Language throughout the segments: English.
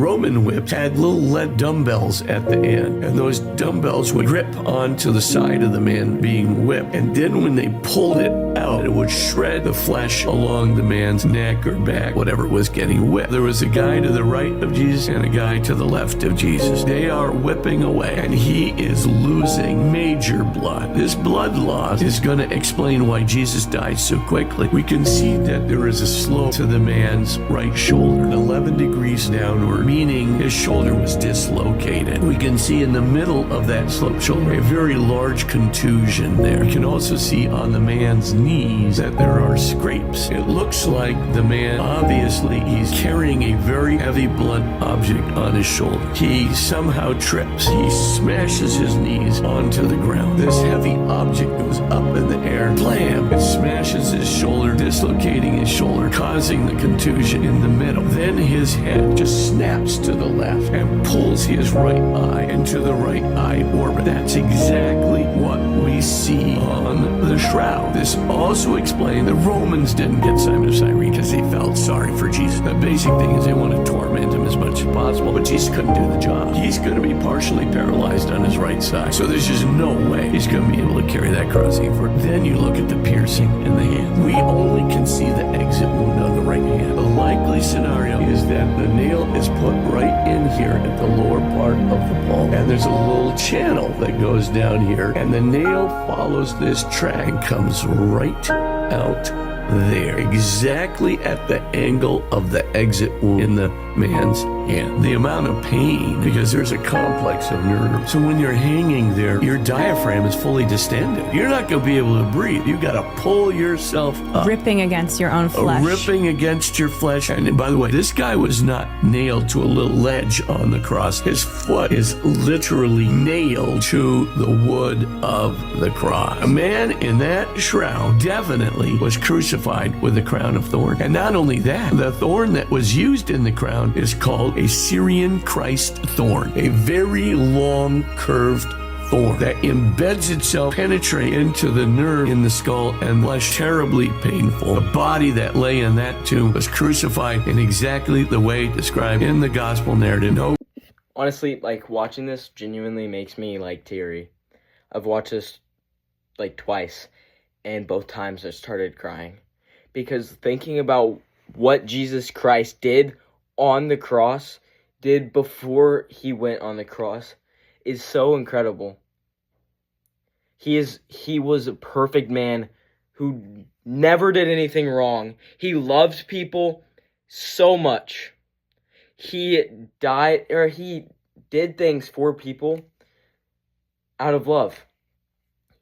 Roman whips had little lead dumbbells at the end, and those dumbbells would grip onto the side of the man being whipped, and then when they pulled it out, it would shred the flesh along the man's neck or back, whatever was getting whipped. There was a guy to the right of Jesus and a guy to the left of Jesus. They are whipping away, and he is losing major blood. This blood loss is going to explain why Jesus died so quickly. We can see that there is a slope to the man's right shoulder, 11 degrees downward, meaning his shoulder was dislocated. We can see in the middle of that slope shoulder a very large contusion there. You can also see on the man's knees that there are scrapes. It looks like the man, obviously, he's carrying a very heavy blunt object on his shoulder. He somehow trips. He smashes his knees onto the ground. This heavy object goes up in the air. Blam! It smashes his shoulder, dislocating his shoulder, causing the contusion in the middle. Then his head just snaps to the left and pulls his right eye into the right eye orbit. That's exactly what we see on the shroud. This also explained the Romans didn't get Simon of Cyrene because they felt sorry for Jesus. The basic thing is they want to torment him as much as possible, but Jesus couldn't do the job. He's going to be partially paralyzed on his right side, so there's just no way he's going to be able to carry that cross any further. Then you look at the piercing in the hand. We only can see the exit wound on the right hand. The likely scenario is that the nail is put right in here at the lower part of the palm, and there's a little channel that goes down here, and the nail follows this track and comes right out there, exactly at the angle of the exit wound in the man's hand. The amount of pain, because there's a complex of nerves. So when you're hanging there, your diaphragm is fully distended. You're not going to be able to breathe. You got to pull yourself up. Ripping against your own flesh. Ripping against your flesh. And by the way, this guy was not nailed to a little ledge on the cross. His foot is literally nailed to the wood of the cross. A man in that shroud definitely was crucified with a crown of thorns. And not only that, the thorn that was used in the crown is called a Syrian Christ thorn, a very long curved thorn that embeds itself, penetrates into the nerve in the skull and flesh. Terribly painful. The body that lay in that tomb was crucified in exactly the way described in the gospel narrative. No. Honestly, like, watching this genuinely makes me, like, teary. I've watched this, like, twice, and both times I started crying. Because thinking about what Jesus Christ did on the cross, did before he went on the cross, is so incredible. He was a perfect man who never did anything wrong. He loved people so much. He did things for people out of love.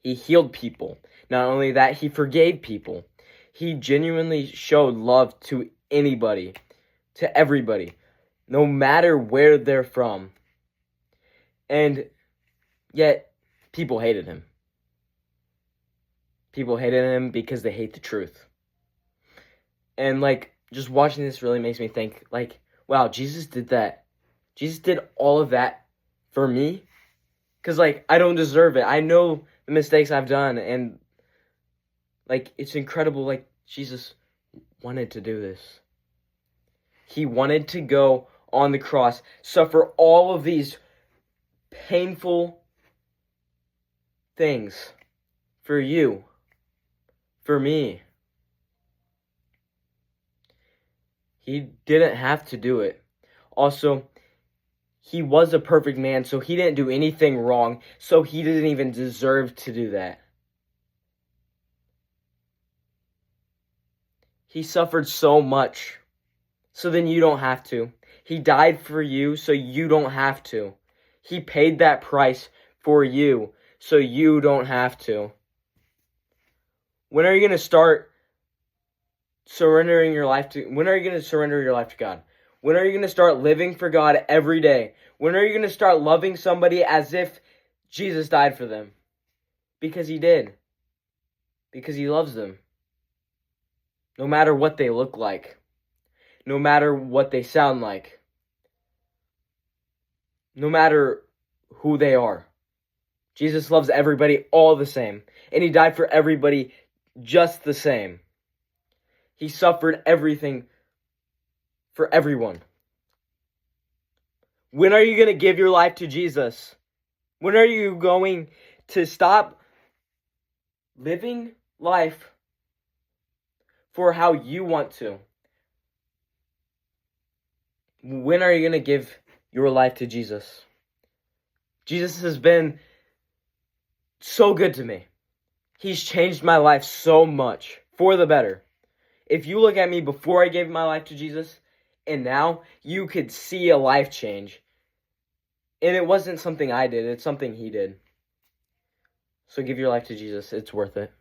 He healed people. Not only that, he forgave people. He genuinely showed love to anybody, to everybody, no matter where they're from. And yet, people hated him. People hated him because they hate the truth. And, like, just watching this really makes me think, like, wow, Jesus did that. Jesus did all of that for me. Because, like, I don't deserve it. I know the mistakes I've done. And, like, it's incredible, like, Jesus wanted to do this. He wanted to go on the cross, suffer all of these painful things for you, for me. He didn't have to do it. Also, he was a perfect man, so he didn't do anything wrong, so he didn't even deserve to do that. He suffered so much, so then you don't have to. He died for you, so you don't have to. He paid that price for you, so you don't have to. When are you going to start surrendering your life to, when are you going to surrender your life to God? When are you going to start living for God every day? When are you going to start loving somebody as if Jesus died for them? Because he did. Because he loves them. No matter what they look like. No matter what they sound like. No matter who they are. Jesus loves everybody all the same. And he died for everybody just the same. He suffered everything for everyone. When are you going to give your life to Jesus? When are you going to stop living life for how you want to? When are you going to give your life to Jesus? Jesus has been so good to me. He's changed my life so much for the better. If you look at me before I gave my life to Jesus and now, you could see a life change. And it wasn't something I did, it's something he did. So give your life to Jesus. It's worth it.